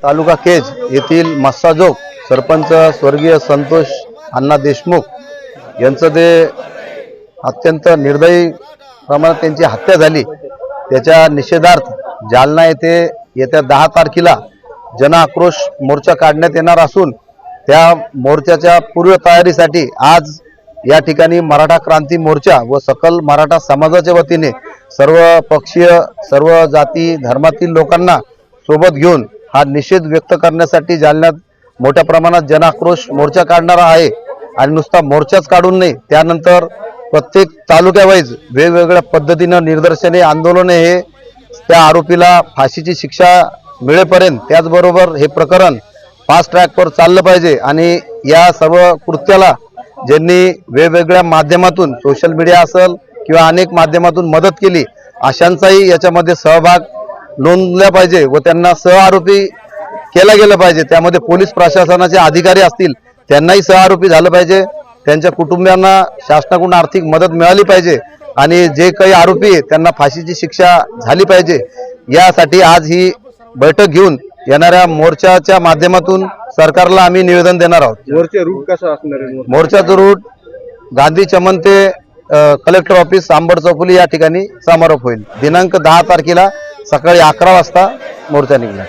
तालुका केज येथील मस्साजोग सरपंच स्वर्गीय संतोष अण्णा देशमुख यांचं ते अत्यंत निर्दयी प्रमाणात त्यांची हत्या झाली त्याच्या निषेधार्थ जालना येथे येत्या 10 तारखेला जन आक्रोश मोर्चा काढण्यात येणार असून त्या मोर्चाच्या पूर्वतयारीसाठी आज या ठिकाणी मराठा क्रांती मोर्चा व सकल मराठा समाजाच्या वतीने सर्व पक्षीय सर्व जाती धर्मातील लोकांना सोबत घेऊन हा निषेध व्यक्त करण्यासाठी जालन्यात मोठ्या प्रमाणात जन आक्रोश मोर्चा काढणार आहे। आणि नुसता मोर्चाच काढून नाही, त्यानंतर प्रत्येक तालुक्यावाईज वेगवेगळ्या पद्धतीने निदर्शने आंदोलने हे त्या आरोपीला फाशीची शिक्षा मिळेपर्यंत, त्याचबरोबर हे प्रकरण फास्ट ट्रॅकवर चाललं पाहिजे। आणि या सर्व कृत्याला ज्यांनी वेगवेगळ्या माध्यमातून सोशल मीडिया असेल किंवा अनेक माध्यमातून मदत केली अशांचाही याच्यामध्ये सहभाग नोंदवला पाहिजे व त्यांना सहआरोपी केला गेलं पाहिजे। त्यामध्ये पोलीस प्रशासनाचे अधिकारी असतील त्यांनाही सहआरोपी झालं पाहिजे, त्यांच्या कुटुंबियांना शासनाकडून आर्थिक मदत मिळाली पाहिजे आणि जे काही आरोपी आहेत त्यांना फाशीची शिक्षा झाली पाहिजे। यासाठी आज ही बैठक घेऊन येणाऱ्या मोर्चाच्या माध्यमातून सरकारला आम्ही निवेदन देणार आहोत। मोर्चा रूट कसा असणार आहे? मोर्चाचा रूट गांधी चमन ते कलेक्टर ऑफिस आंबड चौफुली या ठिकाणी समारोप होईल। दिनांक 10 तारखेला सकाळी 11 वाजता मोर्चा निघणार।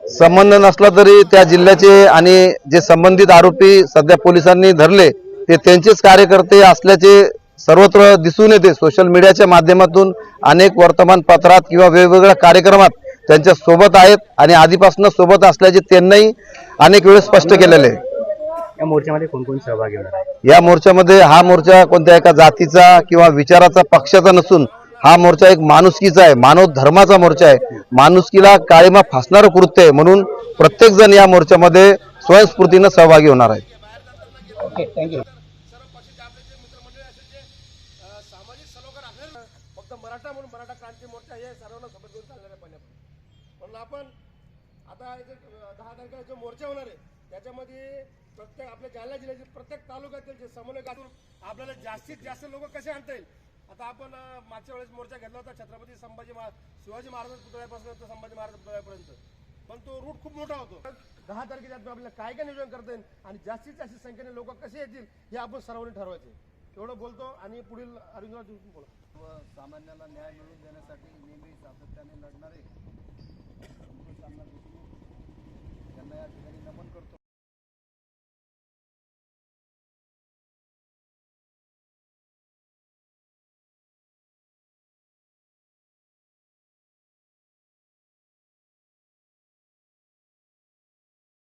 संबंध नसला तरी त्या जिल्ह्याचे आणि जे संबंधित आरोपी सध्या पोलिसांनी धरले ते त्यांचेच कार्यकर्ते असल्याचे सर्वत्र दिसून येते। सोशल मीडियाच्या माध्यमातून अनेक वर्तमानपत्रात किंवा वेगवेगळ्या कार्यक्रमात त्यांच्या सोबत आहेत आणि आधीपासून सोबत असल्याचे त्यांनाही अनेक वेळेस स्पष्ट केलेले आहे। या मोर्चामध्ये कोण कोण सहभागी होणार आहे? या मोर्चामध्ये हा मोर्चा कोणत्या एका जातीचा किंवा विचाराचा पक्षाचा नसून हा मोर्चा एक माणुसकीचा आहे, मानव धर्माचा मोर्चा आहे। माणुसकीला काळीमा फासणारं कृत्य आहे, म्हणून प्रत्येक जण या मोर्चामध्ये स्वयंस्फूर्तीने सहभागी होणार आहे। Okay, thank you. सामाजिक सलोखा राखणार फक्त मराठा म्हणून मराठा क्रांती मोर्चा हे सर्वांना सोबत घेऊन चाललेल्या पाहिजे। म्हणून आपण आता 10 तारखेला जो मोर्चा होणार आहे त्याच्यामध्ये प्रत्येक आपल्या जालना जिल्ह्यातील प्रत्येक तालुक्यातील जे समन्वय करून आपल्याला जास्तीत जास्त लोक कसे आणता येईल। आता आपण मागच्या वेळेस मोर्चा घेतला होता छत्रपती शिवाजी महाराज पुतळ्यापासून तर संभाजी महाराज पुतळ्यापर्यंत, पण तो रूट खूप मोठा होतो। 10 तारखेला आपल्याला काय काय नियोजन करता येईल आणि जास्तीत जास्त संख्येने लोक कसे येतील हे आपण सर्वांनी ठरवायचे। एवढं बोलतो आणि पुढील अरविंदराव बोला। सामान्याला न्याय मिळवून देण्यासाठी नेहमी सातत्याने लढणारे यांना या ठिकाणी नमन करतो।